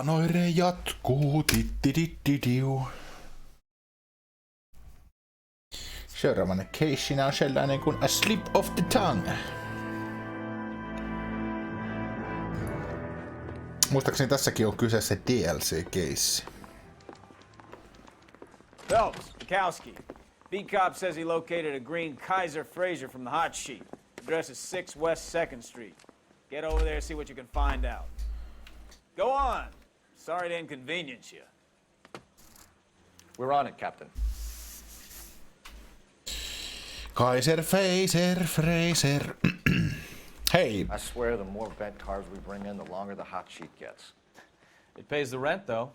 Noire jatkuu. Tittididdidiu. Seuraavana keissinä on sellainen kuin A Slip of the Tongue. Muistaakseni tässäkin on kyseessä DLC-keissi. Phelps, Bukowski. B-Cop says he located a green Kaiser Fraser from the hot sheet. Address is 6 West 2nd Street. Get over there and see what you can find out. Go on. Sorry to inconvenience you. We're on it, Captain. Kaiser Fraser. Hey. I swear the more bent cars we bring in, the longer the hot sheet gets. It pays the rent, though.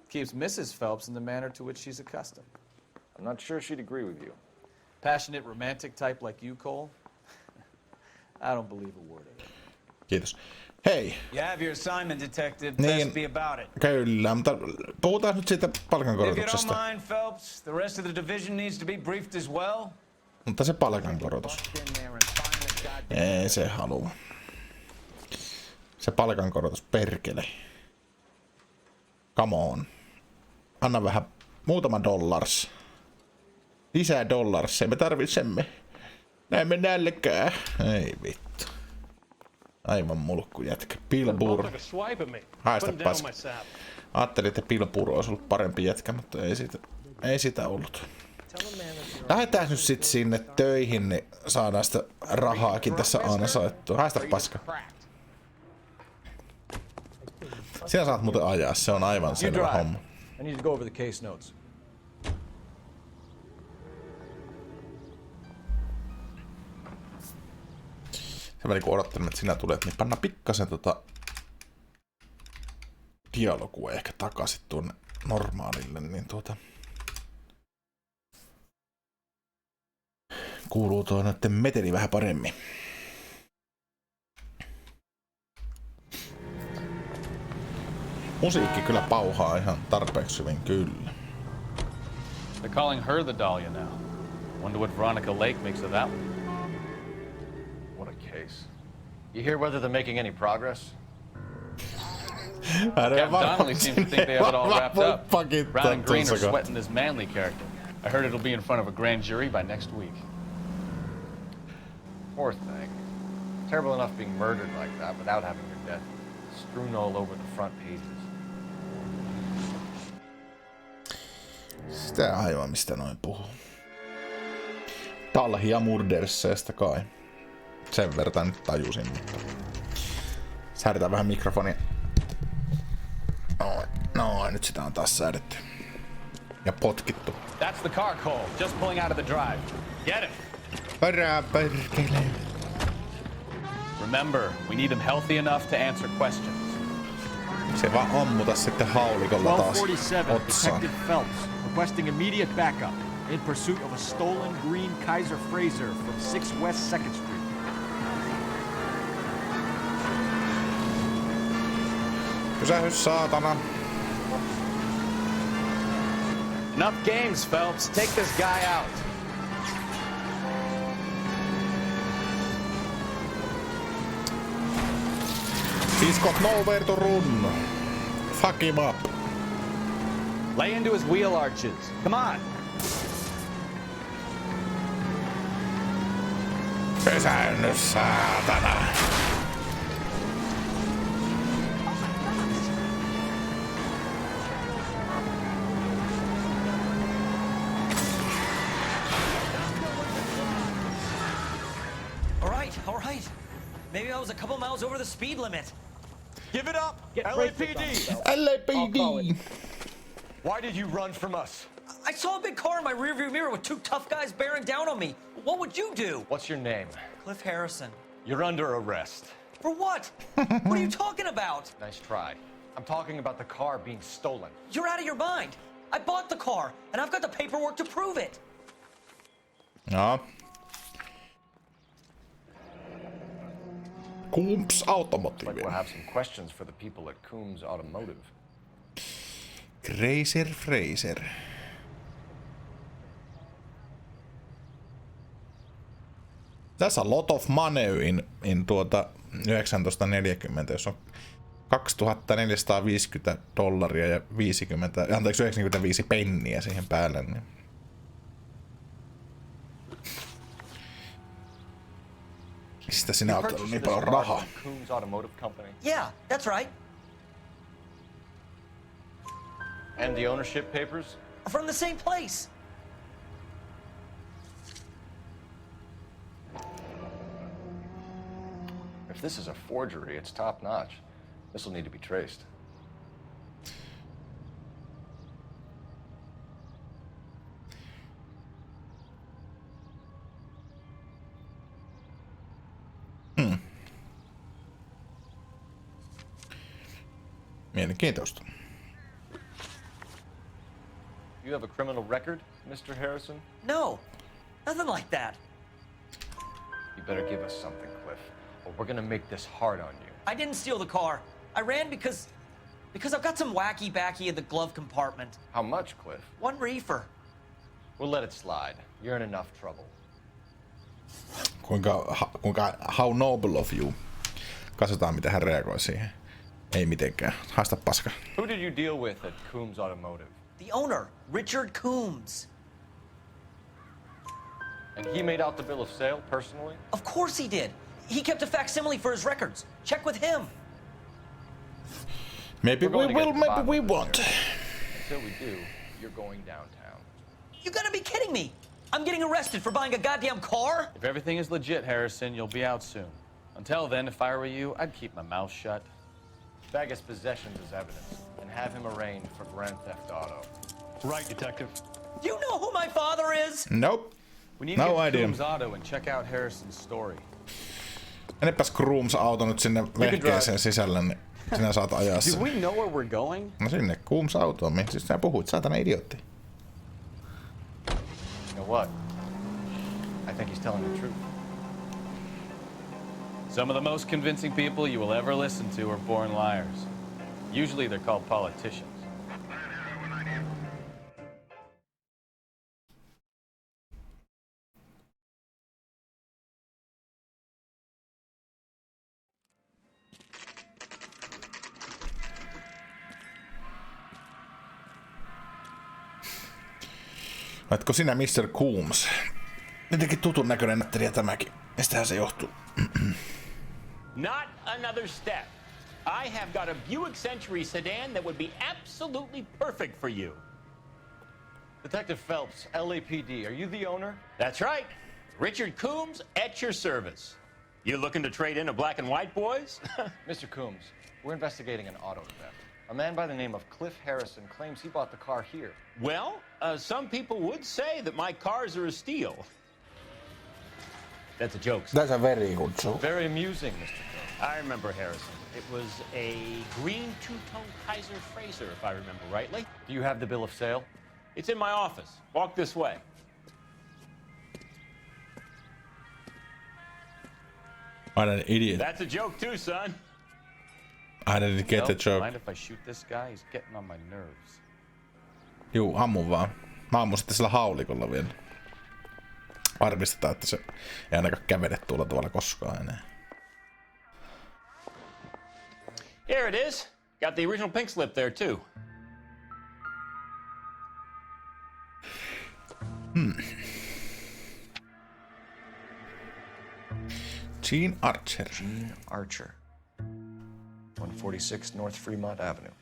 Keeps Mrs. Phelps in the manner to which she's accustomed. I'm not sure she'd agree with you. Passionate, romantic type like you, Cole? I don't believe a word of it. Kiitos. Hei. You have your assignment, detective. Niin, Best be about it. kyllä, mutta puhutaan nyt siitä If you palkankorotuksesta. don't mind, Phelps, the rest of the division needs to be briefed as well. Mutta se palkankorotus. Ei se halua. Se palkankorotus, perkele. Come on. Anna vähän, muutama dollars. Lisää dollarsia, me tarvitsemme. Näemme nälkää. Ei vittu. Aivan mulkku jätkä. Pilbur. Haista paska. Ajattelin, että Pilbur olisi ollut parempi jätkä, mutta ei sitä ollut. Lähdetään nyt sit sinne töihin, niin saadaan sitä rahaakin tässä aina saettua. Haista paska. Sinä saat muuten ajaa, se on aivan selvä homma. I need to go over the case notes. Se meni kun odottelin, että sinä tulet, niin panna pikkasen dialogua ehkä takaisin tuonne normaalille, niin kuuluu tuo noitten meteli vähän paremmin. Musiikki kyllä pauhaa ihan tarpeeksi hyvin, kyllä. They're calling her the Dahlia now. Wonder what Veronica Lake makes of that one. What a case. You hear whether they're making any progress? Captain Donnelly seems to think they have it all wrapped up. Brown and Green are sweating this Manley character. I heard it'll be in front of a grand jury by next week. Poor thing. Terrible enough being murdered like that without having your death strewn all over the front pages. Sitä aivan mistä noin puhuu. Talhia Murderseesta kai. Sen verran nyt tajusin, mutta säädetään vähän mikrofonia. Noin, nyt sitä on taas säädetty. Ja potkittu. That's the car, Cole. Just pulling out of the drive. Get it. Perkele. Remember, we need him healthy enough to answer questions. Se vaan ammuta sitten haulikolla taas 1247, otsaan. Detective Phelps, requesting immediate backup in pursuit of a stolen green Kaiser Fraser from 6 West 2nd Street. Pysähys saatana. Enough games, Phelps. Take this guy out. He's got nowhere to run. Fuck him up. Lay into his wheel arches. Come on. Pysähdy saatana. All right. Maybe I was a couple miles over the speed limit. Give it up! LAPD! LAPD. Why did you run from us? I saw a big car in my rearview mirror with 2 tough guys bearing down on me. What would you do? What's your name? Cliff Harrison. You're under arrest. For what? What are you talking about? Nice try. I'm talking about the car being stolen. You're out of your mind. I bought the car, and I've got the paperwork to prove it. Ja. Coombs Automotive. Like we'll have some questions for the people at Coombs Automotive. Kaiser Fraser. That's a lot of money in 1940, jos on $2,450 ja 95 penniä siihen päälle. Niin. Mistä sinä oot niin paljon rahaa? Yeah, that's right. And the ownership papers? From the same place. If this is a forgery, it's top notch. This will need to be traced. Mielenkiintoista. You have a criminal record, Mr. Harrison? No, nothing like that. You better give us something, Cliff, or we're gonna make this hard on you. I didn't steal the car. I ran because I've got some wacky backy in the glove compartment. How much, Cliff? 1 reefer. We'll let it slide. You're in enough trouble. How noble of you. Katsotaan, miten hän reagoi siihen. Ei mitenkään. Haista paska. Who did you deal with at Coombs Automotive? The owner, Richard Coombs. And he made out the bill of sale personally? Of course he did. He kept a facsimile for his records. Check with him. Maybe we will, maybe we won't. Until we do, you're going downtown. You gotta be kidding me. I'm getting arrested for buying a goddamn car? If everything is legit, Harrison, you'll be out soon. Until then, if I were you, I'd keep my mouth shut. Bag his possessions as evidence and have him arraigned for grand theft auto. Right, detective. Do you know who my father is? Nope. We need to No get to idea. Coombs Auto and check out Harrison's story. Menepäs Coombs-auto nyt sinne vehkeeseen sisälle, niin sinä saat ajaa sen. Do we know where we're going? No sinne Coombs-autoon, mihin siis sinä puhuit, saatana idiootti. You know what? I think he's telling the truth. Some of the most convincing people you will ever listen to are born liars. Usually they're called politicians. Oletko sinä Mr. Coombs? Jotenkin tutun näköinen näyttelijä tämäkin. Mistähän se johtuu? Not another step. I have got a Buick Century sedan that would be absolutely perfect for you. Detective Phelps, LAPD, are you the owner? That's right. Richard Coombs at your service. You looking to trade in a black and white, boys? Mr. Coombs, we're investigating an auto theft. A man by the name of Cliff Harrison claims he bought the car here. Well, some people would say that my cars are a steal. That's a joke. That's a very good joke. Very amusing, Mr. Coombs. I remember Harrison. It was a green two-tone Kaiser Frazer, if I remember rightly. Do you have the bill of sale? It's in my office. Walk this way. What an idiot. That's a joke too, son. I didn't get the joke. Mind if I shoot this guy? He's getting on my nerves. Juu, ammu vaan. Mä ammun sitten sillä haulikolla vielä. Varmistetaan, että se ei ainakaan kävele tuolla tavalla koskaan enää. Here it is. Got the original pink slip there too. Gene Archer. Gene Archer. 146 North Fremont Avenue.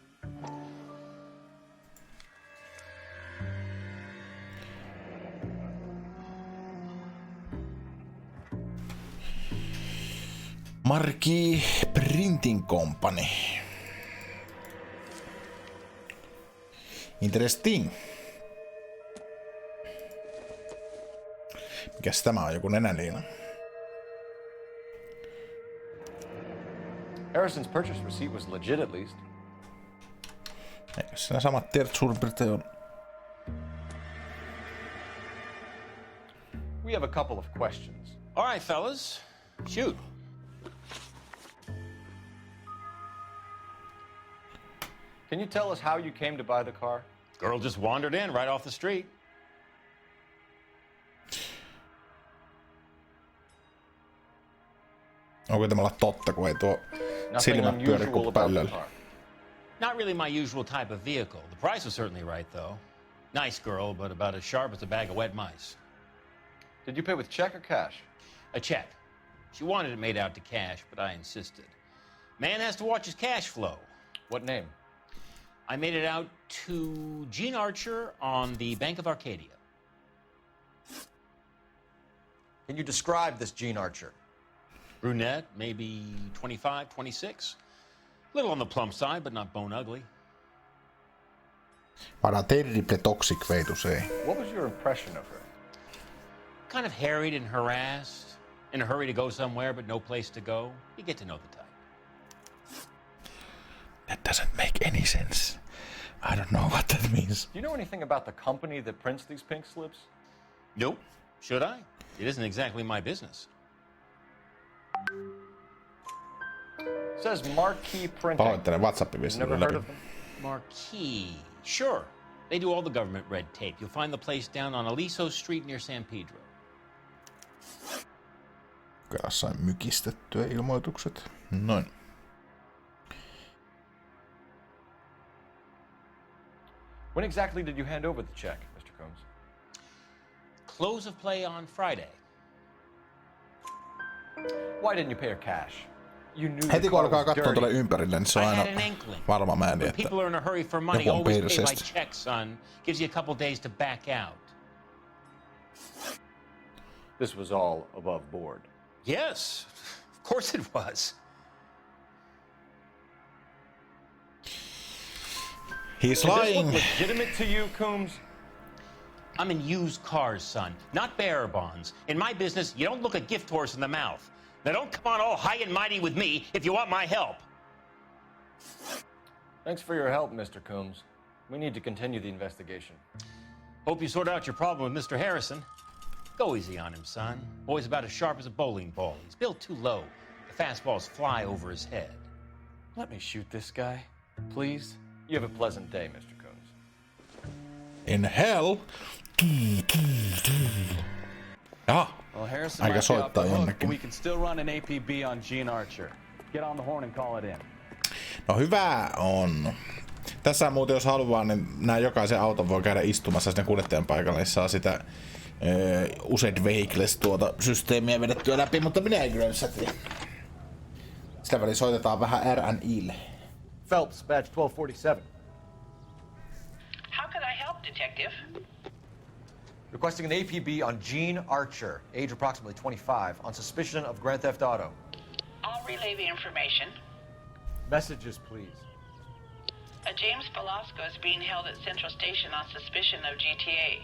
Marquee Printing Company. Interesting. Mikäs tämä on, joku nenäliina? Harrison's purchase receipt was legit at least. Eikö siinä samat tiedot suurin piirtein on? We have a couple of questions. All right, fellas. Shoot. Can you tell us how you came to buy the car? Girl just wandered in right off the street. Onko tämä olla totta, kun ei tuo silmät pyöri kuin pöllöllä. Not really my usual type of vehicle. The price was certainly right, though. Nice girl, but about as sharp as a bag of wet mice. Did you pay with check or cash? A check. She wanted it made out to cash, but I insisted. Man has to watch his cash flow. What name? I made it out to Gene Archer on the Bank of Arcadia. Can you describe this Gene Archer? Brunette, maybe 25, 26. Little on the plump side, but not bone ugly. Para terrible toxic veitus, ei. What was your impression of her? Kind of harried and harassed. In a hurry to go somewhere, but no place to go. You get to know the type. That doesn't make any sense. I don't know what that means. Do you know anything about the company that prints these pink slips? Nope. Should I? It isn't exactly my business. It says Marquee Printing. Pahoittelen, WhatsApp-viestillä Never heard of them? Marquee. Sure. They do all the government red tape. You'll find the place down on Aliso Street near San Pedro. Kyllä sain mykistettyä ilmoitukset. Noin. When exactly did you hand over the check, Mr. Combs? Close of play on Friday. Why didn't you pay her cash? You knew Heti the kun car alkaa was katsoa dirty. tuolle ympärille, niin se on I aina had an inkling. varma määni, When että people are in a hurry for money, joku on always pay by perseestä. check, son. Gives you a couple days to back out. This was all above board. Yes, of course it was. He's Did this look lying. legitimate to you, Combs? I'm in used cars, son, not bearer bonds. In my business, you don't look a gift horse in the mouth. Now don't come on all high and mighty with me if you want my help. Thanks for your help, Mr. Combs. We need to continue the investigation. Hope you sort out your problem with Mr. Harrison. Go easy on him, son. Boy's about as sharp as a bowling ball. He's built too low. The fastballs fly over his head. Let me shoot this guy, please. You have a pleasant day, Mr. Combs. In hell. Jaha, Well, Harrison aika might be off soittaa the hook, but jonnekin. we can still run an APB on Gene Archer. Get on the horn and call it in. No hyvä on. Tässä muuten jos haluaa, niin nää jokaisen auton voi käydä istumassa sinne kuljettajan paikalle, niin saa sitä Used Vehicles systeemiä vedettyä läpi, mutta minä en kyllä tiedä. Sitä väliin soitetaan vähän RNIlle. Phelps, badge 1247. How can I help, Detective? Requesting an APB on Gene Archer, age approximately 25, on suspicion of grand theft auto. I'll relay the information. Messages, please. A James Velasco is being held at Central Station on suspicion of GTA.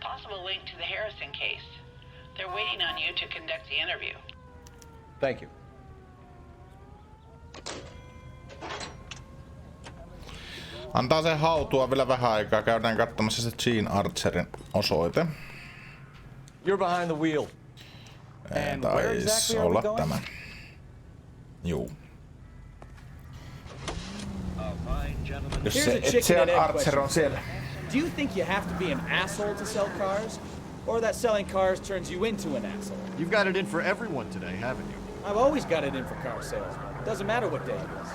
Possible link to the Harrison case. They're waiting on you to conduct the interview. Thank you. Antaa sen hautua vielä vähän aikaa. Käydään katsomassa se Gene Archerin osoite. You're behind the wheel. And where Taisi exactly are we olla going? tämä. Juu. Jos Here's se, a chicken se and egg Archer on siellä. Do you think you have to be an asshole to sell cars? Or that selling cars turns you into an asshole? You've got it in for everyone today, haven't you? I've always got it in for car salesmen. Doesn't matter what day it is.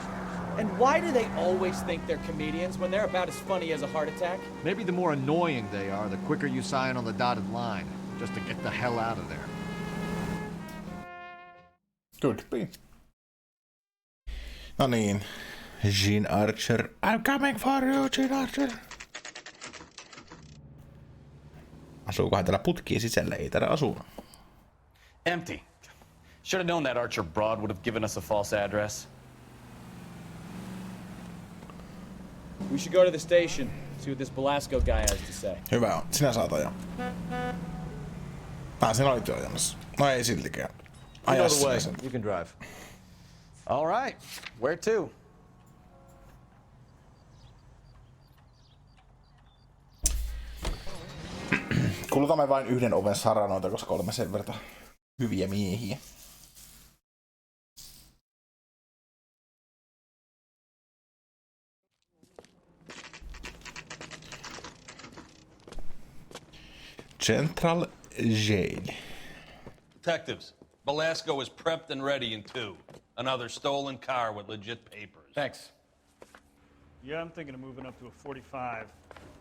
And why do they always think they're comedians when they're about as funny as a heart attack? Maybe the more annoying they are, the quicker you sign on the dotted line, just to get the hell out of there. Could be. No niin. Gene Archer. I'm coming for you, Gene Archer. Asuukohan täällä putkia sisällä? Ei täällä asu. Empty. Should have known that Archer broad would have given us a false address. We should go to the station, see what this Velasco guy has to say. Hyvä on. Sinä saat ajaa. Sinä olit jo ajamassa. No ei siltikään. Aja sinä sen. You can drive. All right. Where to? Kulutamme vain yhden oven saranoita, koska olemme sen verran hyviä miehiä. Central Jail. Detectives, Velasco is prepped and ready in 2. Another stolen car with legit papers. Thanks. Yeah, I'm thinking of moving up to a 45.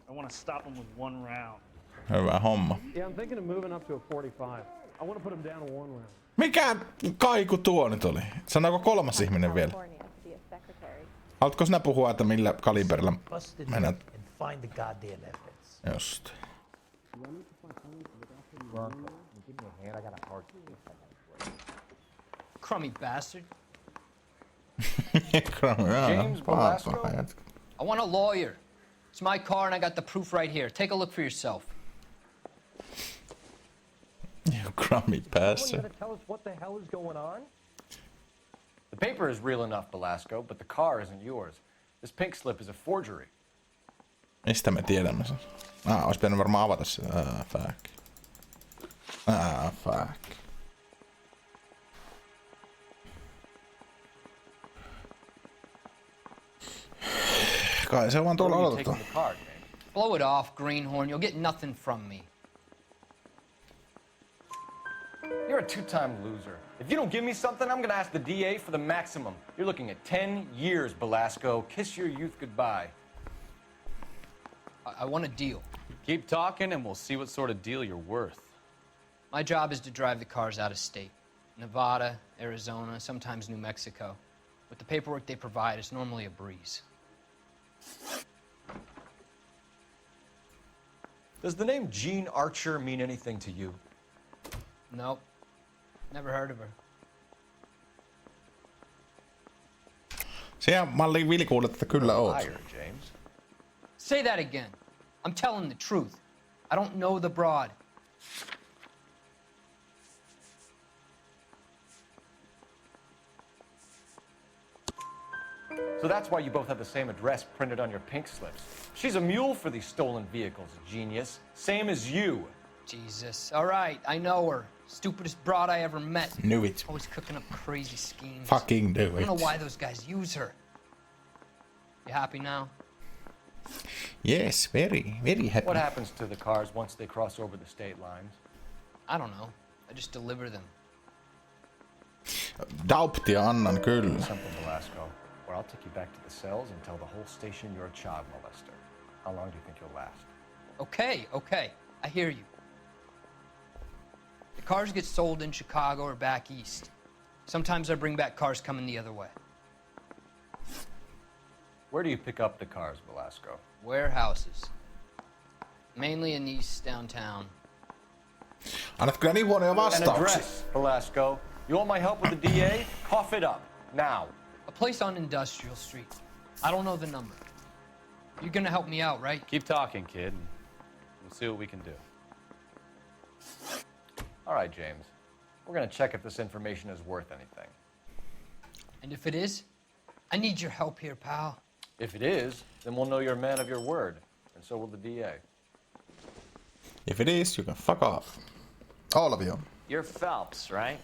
I want to stop him with one round. Hyvä homma. Yeah, I'm thinking of moving up to a 45. I want to put him down to 1 round. Mikä kaiku tuo nyt oli? Sanoiko kolmas ihminen vielä? Haluatko sinä puhua, että millä kaliberilla mennään? Just. Crummy bastard. James Belasco? I want a lawyer. It's my car and I got the proof right here. Take a look for yourself. You crummy bastard. You gonna tell us what the hell is going on? The paper is real enough, Belasco, but the car isn't yours. This pink slip is a forgery. Mistä me tiedämme sen? Olisi pitänyt varmaan avata sitä. Fuck. Fuck. Kai se on vaan tuolla odotettu. Blow it off, Greenhorn. You'll get nothing from me. You're a two-time loser. If you don't give me something, I'm gonna ask the DA for the maximum. You're looking at 10 years, Belasco. Kiss your youth goodbye. I want a deal. Keep talking and we'll see what sort of deal you're worth. My job is to drive the cars out of state. Nevada, Arizona, sometimes New Mexico. With the paperwork they provide, it's normally a breeze. Does the name Jean Archer mean anything to you? Nope. Never heard of her. Siihen malliin vilkuulet, että kyllä oot. Liar, James. Say that again. I'm telling the truth. I don't know the broad. So that's why you both have the same address printed on your pink slips. She's a mule for these stolen vehicles, genius. Same as you. Jesus. All right, I know her. Stupidest broad I ever met. Knew it. Always cooking up crazy schemes. Fucking do it. I don't know why those guys use her. You happy now? Yes, very, very happy. What happens to the cars once they cross over the state lines? I don't know. I just deliver them. Dauptia annan kyllä. Something, Belasco. Or I'll take you back to the cells and tell the whole station you're a child molester. How long do you think you'll last? Okay. I hear you. The cars get sold in Chicago or back east. Sometimes I bring back cars coming the other way. Where do you pick up the cars, Belasco? Warehouses. Mainly in East downtown. Annat kyllä niin huonoja An vastauksia. address, Belasco. You want my help with the DA? Cough it up. Now. A place on Industrial Street. I don't know the number. You're gonna help me out, right? Keep talking, kid. We'll see what we can do. All right, James. We're gonna check if this information is worth anything. And if it is, I need your help here, pal. If it is, then we'll know you're a man of your word, and so will the DA. If it is, you can fuck off. All of you. You're Phelps, right?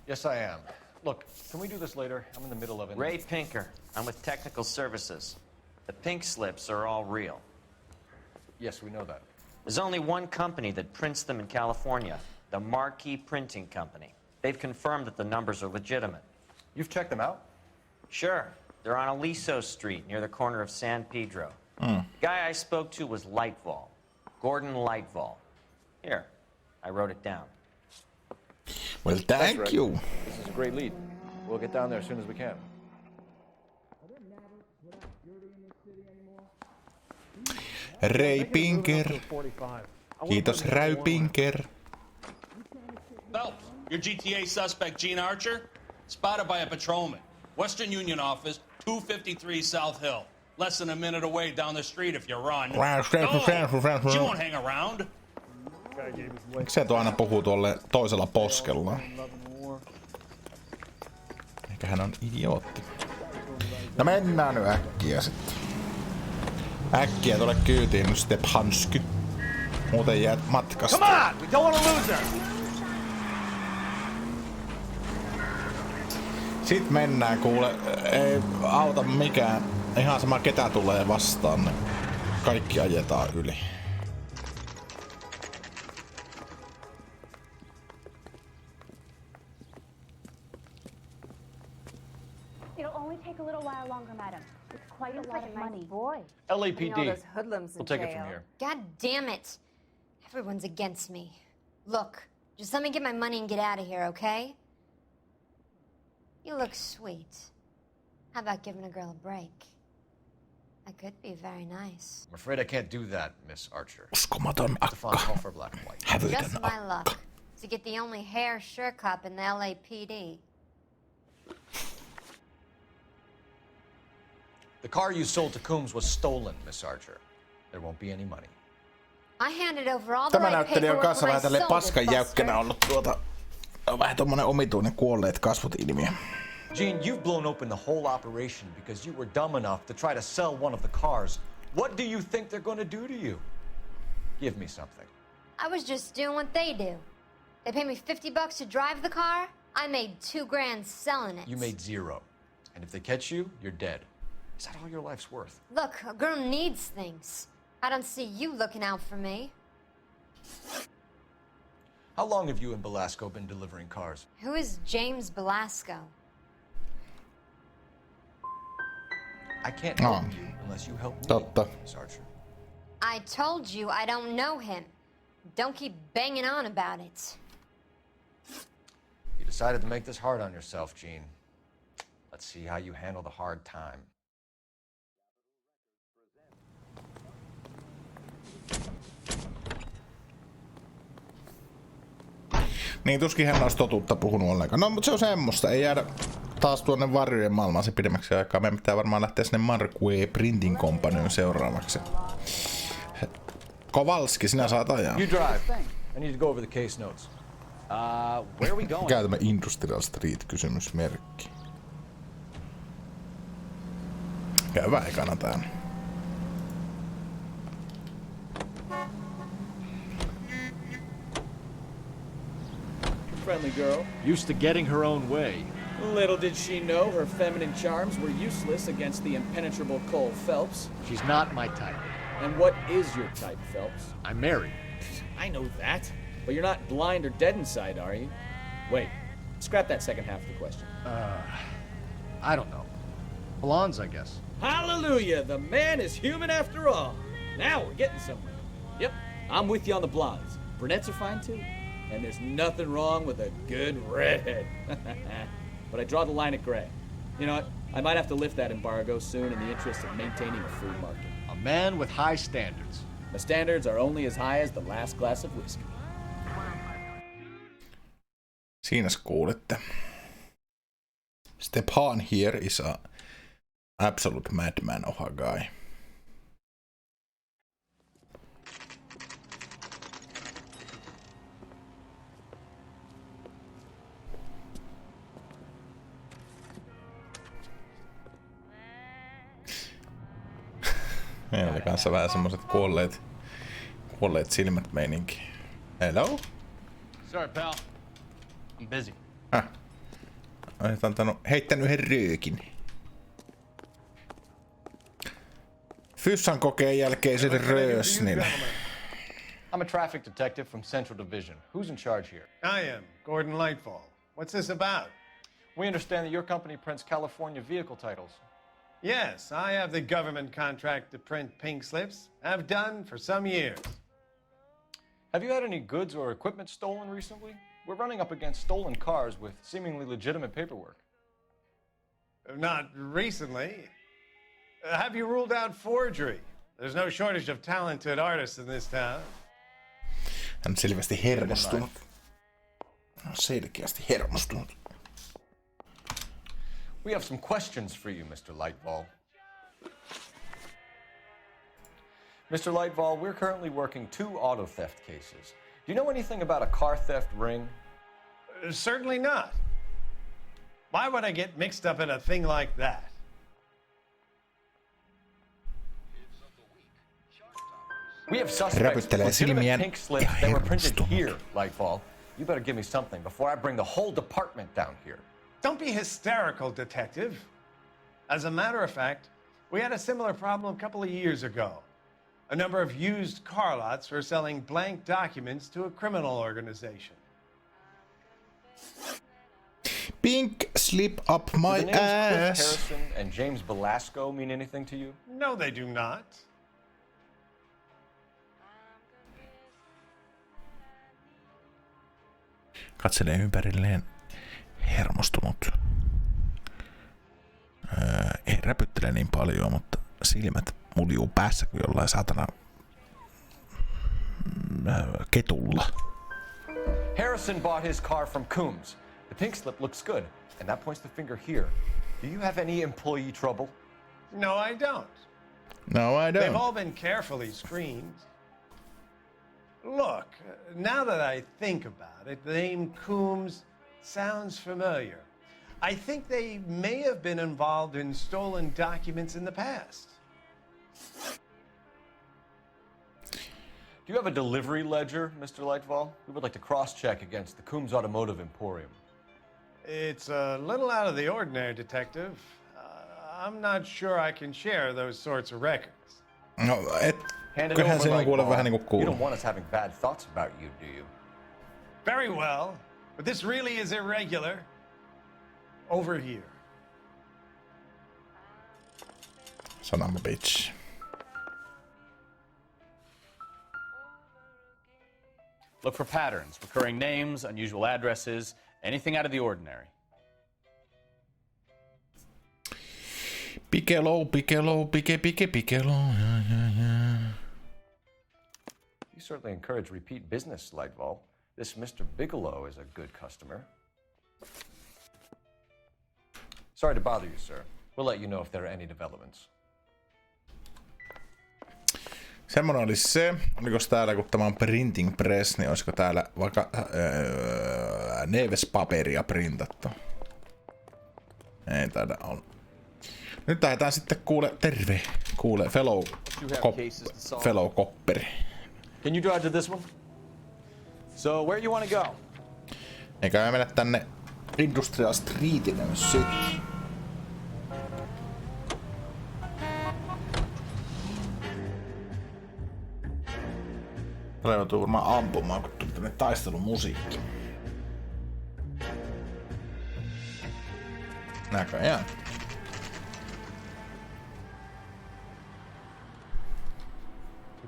Yes, I am. Look, can we do this later? I'm in the middle of it. Ray Pinker. I'm with Technical Services. The pink slips are all real. Yes, we know that. There's only one company that prints them in California, the Marquee Printing Company. They've confirmed that the numbers are legitimate. You've checked them out? Sure. They're on Aliso Street, near the corner of San Pedro. The guy I spoke to was Lightval. Gordon Lightval. Here, I wrote it down. Well, thank you. This is a great lead. We'll get down there as soon as we can. Ray Pinker. Kiitos, Ray Pinker. Phelps, your GTA suspect, Gene Archer, spotted by a patrolman. Western Union office, 253 South Hill. Less than a minute away down the street if you run. Go! She won't hang around. Miksi se aina puhuu tuolle toisella poskella? Ehkä hän on idiootti. No mennään nyt äkkiä sitten. Äkkiä tuolle kyytiin nyt Step Hansky. Muuten jäät matkasta. Come on! We don't want to lose her! Sitten mennään kuule. Ei auta mikään. Ihan sama ketä tulee vastaan. Niin kaikki ajetaan yli. a laundromat. It's quite a lot of money. Boy. LAPD. We'll take it from here. God damn it. Everyone's against me. Look, just let me get my money and get out of here, okay? You look sweet. How about giving a girl a break? I could be very nice. I'm afraid I can't do that, Miss Archer. Uskomaton akka. Just my luck. To get the only hair sure cop in the LAPD. The car you sold to Coombs was stolen, Miss Archer. There won't be any money. I handed over all the Tämä right näyttelijä on paperwork kanssa when I vähän tälleen sold it, paskan jäykkänä Buster. ollut on vähän tommonen omituinen kuolleet kasvot ilmiö. Gene, you've blown open the whole operation because you were dumb enough to try to sell one of the cars. What do you think they're going to do to you? Give me something. I was just doing what they do. They pay me $50 to drive the car. I made $2 grand selling it. You made 0. And if they catch you, you're dead. Is that all your life's worth? Look, a girl needs things. I don't see you looking out for me. How long have you and Belasco been delivering cars? Who is James Belasco? I can't help you unless you help me, Miss Archer. I told you I don't know him. Don't keep banging on about it. You decided to make this hard on yourself, Gene. Let's see how you handle the hard time. Niin tuskin hän olisi totuutta puhunut ollenkaan. No, mutta se on semmoista. Ei jäädä taas tuonne varjojen maailmaan se pidemmäksi aikaa. Meidän pitää varmaan lähteä sinne Marquee Printing Companyn seuraavaksi. Kowalski, sinä saat ajaa. You drive. I need to go over the case notes. Where are we going? Käytämme Industrial Street -kysymysmerkki. Käy ekana täällä. Friendly girl. Used to getting her own way. Little did she know her feminine charms were useless against the impenetrable Cole Phelps. She's not my type. And what is your type, Phelps? I'm married. I know that, but you're not blind or dead inside, are you? Wait, scrap that second half of the question. I don't know. Blondes, I guess. Hallelujah, the man is human after all. Now we're getting somewhere. Yep, I'm with you on the blondes. Brunettes are fine too. And there's nothing wrong with a good redhead. But I draw the line at gray. You know what? I might have to lift that embargo soon in the interest of maintaining a free market. A man with high standards. The standards are only as high as the last glass of whiskey. Siinäs kuulitte. Stepan here is a absolute madman of a guy. Meillä oli kanssa vähän semmoset kuolleet silmät meininki. Hello? Sorry, pal. I'm busy. Olet heittänyt yhden röökin. Fyssan kokeen jälkeisen röösnin. I'm a traffic detective from Central Division. Who's in charge here? I am, Gordon Lightfall. What's this about? We understand that your company prints California vehicle titles. Yes, I have the government contract to print pink slips. I've done for some years. Have you had any goods or equipment stolen recently? We're running up against stolen cars with seemingly legitimate paperwork. Not recently. Have you ruled out forgery? There's no shortage of talented artists in this town. Hän on selvästi hermostunut. Selkeästi hermostunut. We have some questions for you, Mr. Lightfall. Mr. Lightfall, we're currently working 2 auto theft cases. Do you know anything about a car theft ring? Certainly not. Why would I get mixed up in a thing like that? We have suspects with legitimate pink slips that were printed here, Lightfall. You better give me something before I bring the whole department down here. Don't be hysterical, Detective. As a matter of fact, we had a similar problem a couple of years ago. A number of used car lots were selling blank documents to a criminal organization. Pink slip up my Do the names Cliff ass. Harrison and James Belasco mean anything to you? No, they do not. Katselee ympärilleen hermostunut. Ei räpyttele niin paljon, mutta silmät muljuu päässä kuin jollain saatana ketulla. Harrison bought his car from Coombs. The pink slip looks good, and that points the finger here. Do you have any employee trouble? No, I don't. No, I They've don't. all been carefully screened. Look, now that I think about it, the name Coombs sounds familiar. I think they may have been involved in stolen documents in the past. Do you have a delivery ledger, Mr. Lightfall? We would like to cross-check against the Coombs Automotive Emporium. It's a little out of the ordinary, Detective. I'm not sure I can share those sorts of records. No, Hand it kyllähän over, se on kuule vähän niinku Lightfall. You kuuluu. don't want us having bad thoughts about you, do you? Very well, but this really is irregular. Over here. Son of a bitch. Look for patterns, recurring names, unusual addresses, anything out of the ordinary. Piccolo, yeah. You certainly encourage repeat business, Lightfall. This Mr. Bigelow is a good customer. Sorry to bother you, sir. We'll let you know if there are any developments. Semmoinen oli se. Olikos täällä, kun tämä on printing press, niin olisiko täällä vaikka Neves-paperia printattu? Ei taida olla. Nyt lähdetään sitten kuule fellow kopperi. Can you drive to this one? So, where you want to go? Eikä mennä tänne Industrial Streetille nyt. Täällä joutuu varmaan ampumaan, kun tuli tänne taistelumusiikki. Näköjään.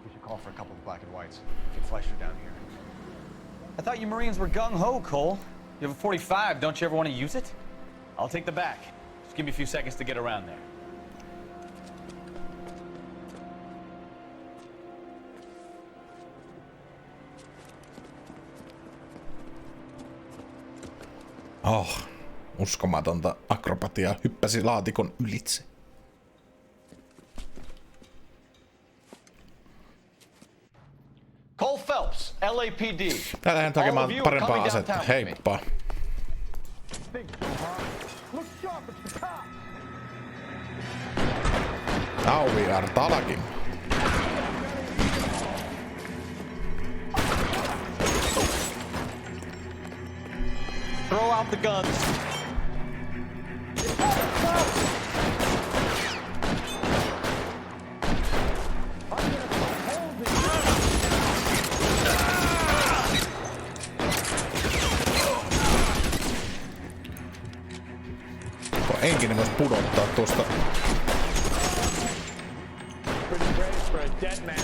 We should call for a couple of black and whites. Get Fleischer down here. I thought you Marines were gung-ho, Cole. You have a 45, don't you ever want to use it? I'll take the back. Just give me a few seconds to get around there. Oh, uskomatonta akrobatiaa. Hyppäsi laatikon ylitse. Cole Phelps, LAPD. Täällä lähden hakemaan parempaa asetta. Heippa. Now we are talking. Throw out the guns. Henkinen voisi pudottaa tuosta. Pretty brave for a dead man.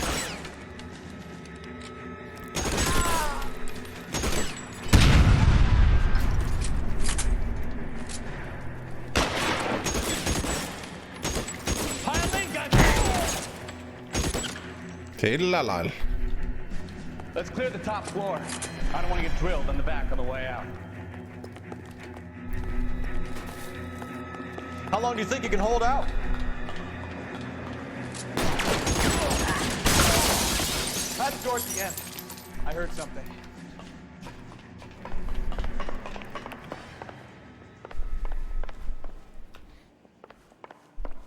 Sillä lailla. Let's clear the top floor. I don't want to get drilled on the back on the way out. How long do you think you can hold out? That's towards the end. I heard something.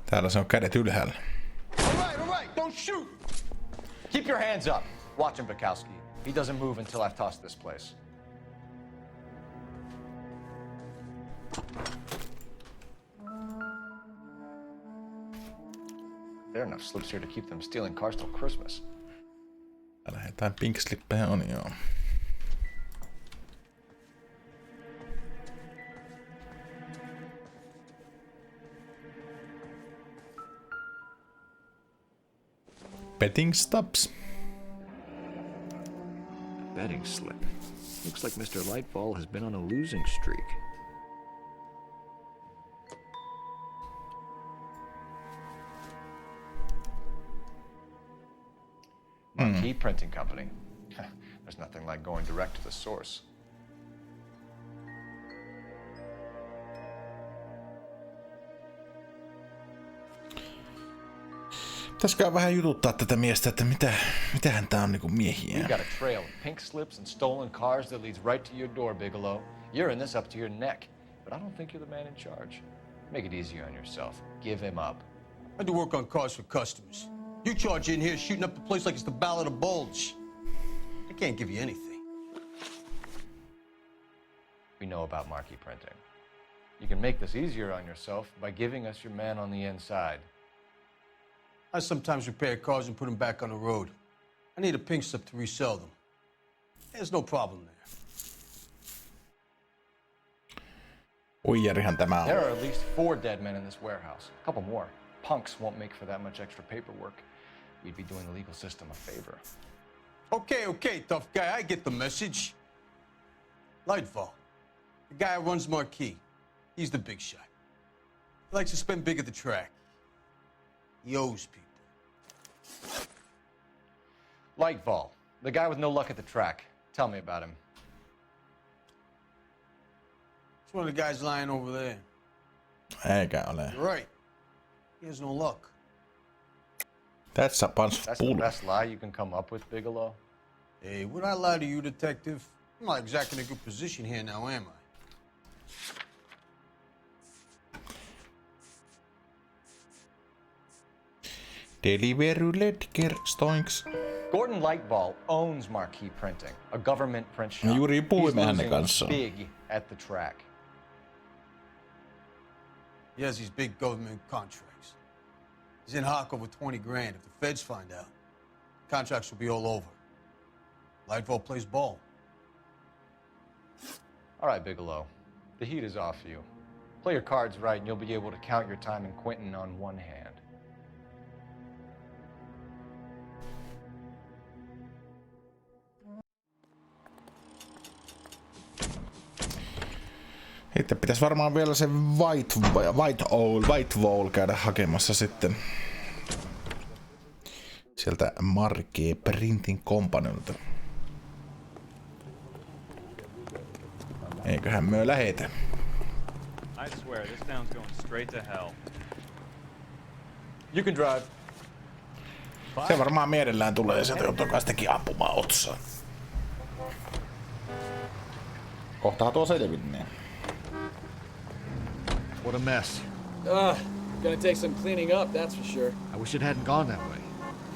Täällä se on kädet ylhäällä. All right, don't shoot! Keep your hands up. Watch him, Bukowski. He doesn't move until I've tossed this place. There are enough slips here to keep them stealing cars till Christmas. Täällä jotain pink slippejä on, joo. Betting stops. Betting slip. Looks like Mr. Lightfall has been on a losing streak. Marquee Printing Company. There's nothing like going direct to the source. Pitäisikö vähän jututtaa tätä miestä, että mitähän tää on niinku miehiä. We've got a trail of pink slips and stolen cars that leads right to your door, Bigelow. You're in this up to your neck, but I don't think you're the man in charge. Make it easy on yourself. Give him up. I do work on cars for customers. You charge in here shooting up the place like it's the Ballad of Bulge. I can't give you anything. We know about marquee printing. You can make this easier on yourself by giving us your man on the inside. I sometimes repair cars and put them back on the road. I need a pink slip to resell them. There's no problem there. Uijarihan tämä on. There are at least 4 dead men in this warehouse. A couple more. Punks won't make for that much extra paperwork. We'd be doing the legal system a favor. Okay, tough guy. I get the message. Lightfall, the guy who runs Marquee. He's the big shot. He likes to spend big at the track. He owes people. Lightfall, the guy with no luck at the track. Tell me about him. It's one of the guys lying over there. Eikä ole. You're right. He has no luck. That's a bunch of That's the bull. best lie you can come up with, Bigelow? Hey, would I lie to you, detective? I'm not exactly in a good position here now, am I? Delivery Ledger Stoinks. Gordon Lightfall owns Marquee Printing, a government print shop. No juuri puhuimme He's hänen losing kanssaan. big at the track. He has these big government contracts. He's in hock over 20 grand. If the feds find out, contracts will be all over. Lightfall plays ball. All right, Bigelow. The heat is off you. Play your cards right and you'll be able to count your time in Quentin on one hand. Sitten pitäisi varmaan vielä se White Wall käydä hakemassa sitten. Sieltä Marquee Printing Companylta. Eiköhän myö lähetä. I swear, this town's going straight to hell. You can drive. Se varmaan mielellään tulee sieltä autokaistakin ampumaan otsaan. Kohtaa tuo selvinneen. What a mess. Gonna take some cleaning up, that's for sure. I wish it hadn't gone that way.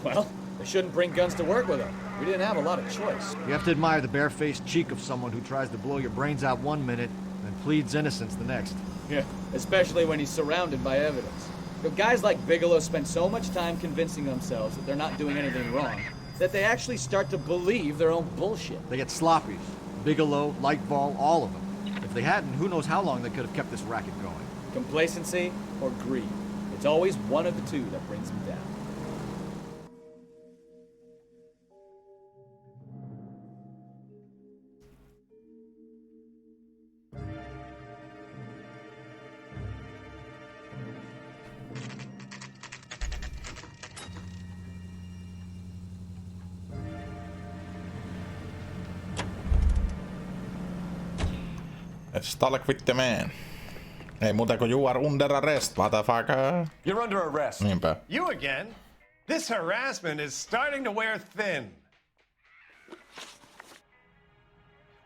Well, they shouldn't bring guns to work with them. We didn't have a lot of choice. You have to admire the barefaced cheek of someone who tries to blow your brains out one minute and pleads innocence the next. Yeah, especially when he's surrounded by evidence. You know, guys like Bigelow spend so much time convincing themselves that they're not doing anything wrong that they actually start to believe their own bullshit. They get sloppy. Bigelow, Lightfall, all of them. If they hadn't, who knows how long they could have kept this racket going. Complacency or greed. It's always one of the two that brings them down. Let's talk with the man. Ei muuta kuin you are under arrest, motherfucker. You're under arrest. Niinpä. You again? This harassment is starting to wear thin.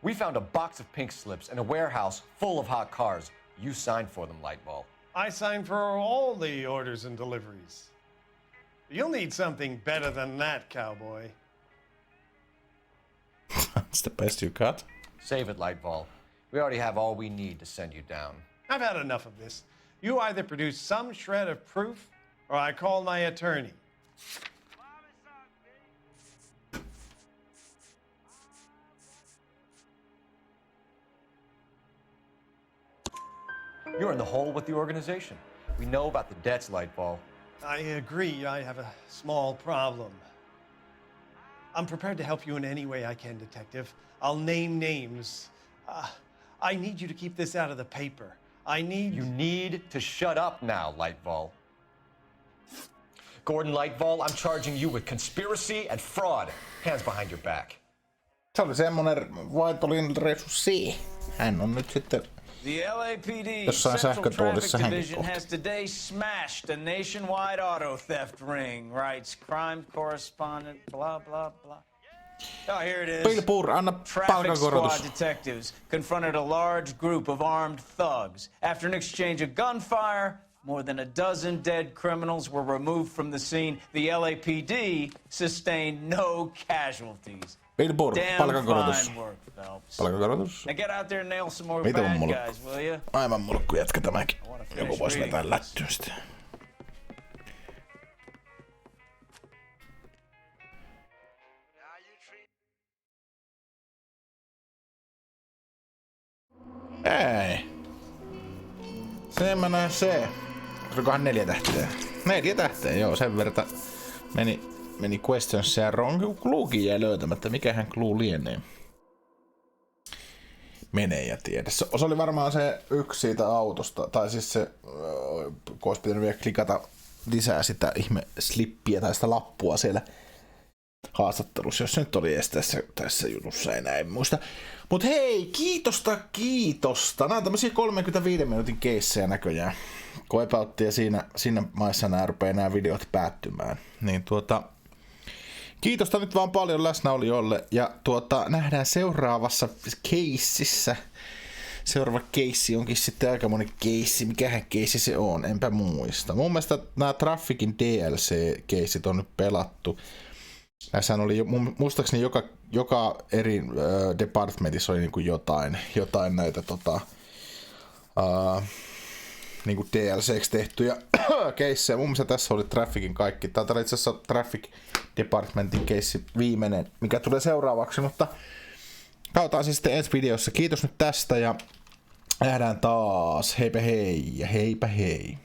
We found a box of pink slips in a warehouse full of hot cars. You signed for them, Lightfall. I signed for all the orders and deliveries. You'll need something better than that, cowboy. That's the best you got. Save it, Lightfall. We already have all we need to send you down. I've had enough of this. You either produce some shred of proof, or I call my attorney. You're in the hole with the organization. We know about the debts, Lightfall. I agree. I have a small problem. I'm prepared to help you in any way I can, Detective. I'll name names. I need you to keep this out of the paper. You need to shut up now, Lightval. Gordon Lightval, I'm charging you with conspiracy and fraud. Hands behind your back. Se oli semmonen voitollinen resurssi. Hän on nyt sitten The LAPD jossain Central sähkötuolissa Traffic hänkin Division kohta. has today smashed a nationwide auto theft ring, writes crime correspondent, blah, blah, blah. Oh, here it is. Bill Burr, anna Traffic palkankorotus. squad detectives confronted a large group of armed thugs. After an exchange of gunfire, more than a dozen dead criminals were removed from the scene. The LAPD sustained no casualties. Bill Burr, Damn palkankorotus. fine work, Phelps. Palkankorotus. Now get out there and nail some more Mitä bad mulkku? guys, will you? Aivan mulkku, jätkä tämäkin. Joku voisi vetää lättyä sitä. Ei. Semmoinen se. Olikohan 4 tähteä? 4 tähteä, joo, sen verran meni questionsia wrong. Cluekin jäi löytämättä. Mikähän clue lienee? Menee ja tiedä. Se oli varmaan se yksi siitä autosta. Tai siis se, kun olisi pitänyt vielä klikata lisää sitä ihme slippiä tai sitä lappua siellä haastattelussa, jos se nyt oli edes tässä jutussa, enää en muista. Mut hei, kiitosta. Nämä on tämmösiä 35 minuutin keissejä näköjään. Kun epäuttiin siinä maissa nämä videot päättymään. Niin kiitosta nyt vaan paljon läsnäolijoille ja nähdään seuraavassa keississä. Seuraava keissi onkin sitten aikamoinen keissi. Mikähän keissi se on? Enpä muista. Mun mielestä nämä Trafficin DLC-keissit on nyt pelattu. Näissähän oli muistaakseni joka eri departmentissa oli niinku jotain näitä niinku DLC:ksi tehtyjä keissejä. Mun mielestä tässä oli Trafficin kaikki. Tää oli itse asiassa Traffic Departmentin keissi viimeinen, mikä tulee seuraavaksi, mutta katsotaan se sitten ensi videossa. Kiitos nyt tästä ja nähdään taas. Heipä hei ja heipä hei.